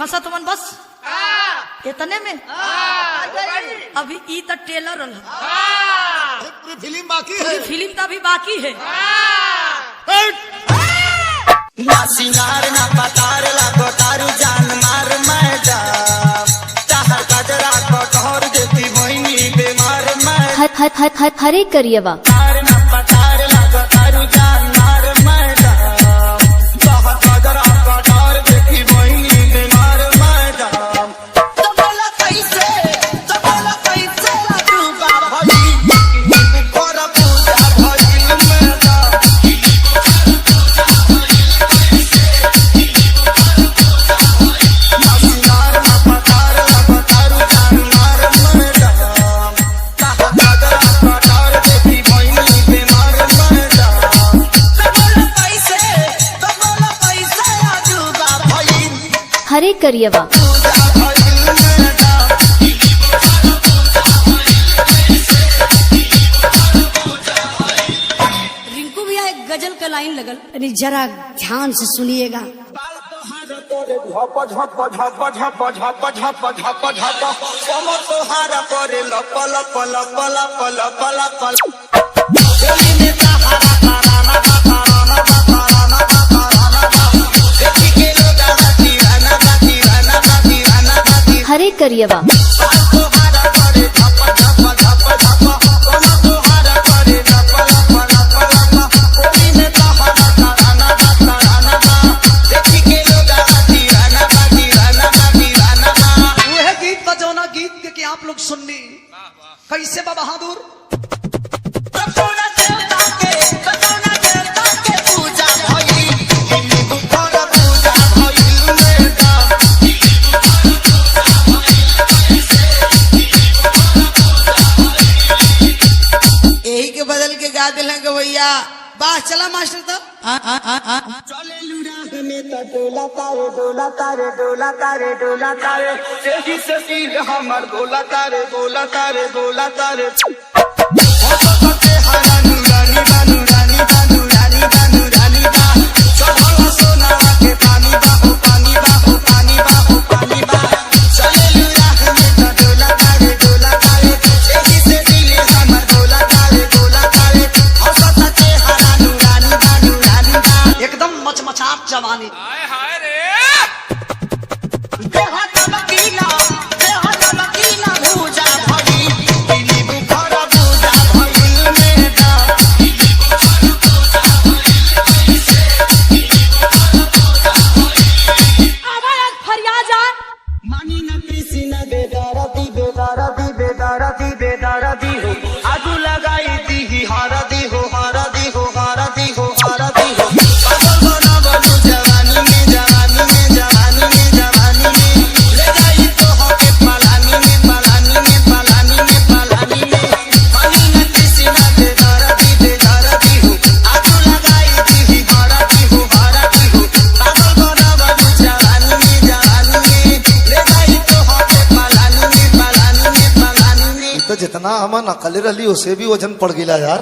हंसा तुमन बस इतने में अभी ई तो टेलर पूरी फिल्म बाकी है। फिल्म तो अभी बाकी है। ना सिंगार ना पतार लागो तारू जान मार मैडम चाहर गजरा कटोर देती मोहिनी बीमार मैं हरे करियवा ना पतार लागो तारू जान मार मैडम चाहर गजरा कटोर देती मोहिनी बीमार मैडम तो बोला कैसे तू बाबा जी पर पूजा भइल मैडम हरे करियवा रिंकू भैया एक गजल का लाइन लगल, अरे जरा ध्यान से सुनिएगा। हरे करियवा कि आप लोग सुननी कैसे बा बहादुर यही के बदल के गा दिल भैया वाह चला मास्टर तो डोला तारे डोला तारे डोला तारे डोला तारे सही से सिर हमर डोला तारे डोला तारे डोला तारे हरा नूरानी बानू रानी बानू रानी बानू रानी बा चढ़ला सोना के पानी बा ओ पानी बा ओ पानी बा ओ पानी बा चले लुरा में तो डोला तारे सही से दिल हमर डोला तारे हंसता के हरा नूरानी बानू रानी बा एकदम मचमचात जवानी भूजा भई दिली बुखार भूजा भइल मेरा मानी न कृष्ण बेदारती बेदारती बेदारती बेदारती हो आगू लगाई दी हारदी हो हारदी हो हारदी हो हारदी हो पागल बना बनू जवानी में जवानी में जवानी में जवानी में ले जाई तो हो के पलानी में पलानी में पलानी में पलानी में मानी न कृष्ण बेदारती बेदारती हो आगू लगाई दी हारदी हो हारदी हो पागल बना बनू जवानी में जवानी में ले जाई तो हो के पलानी में पलानी में पलानी में तो जितना हम नकली रही उसे भी वजन पड़ गया यार।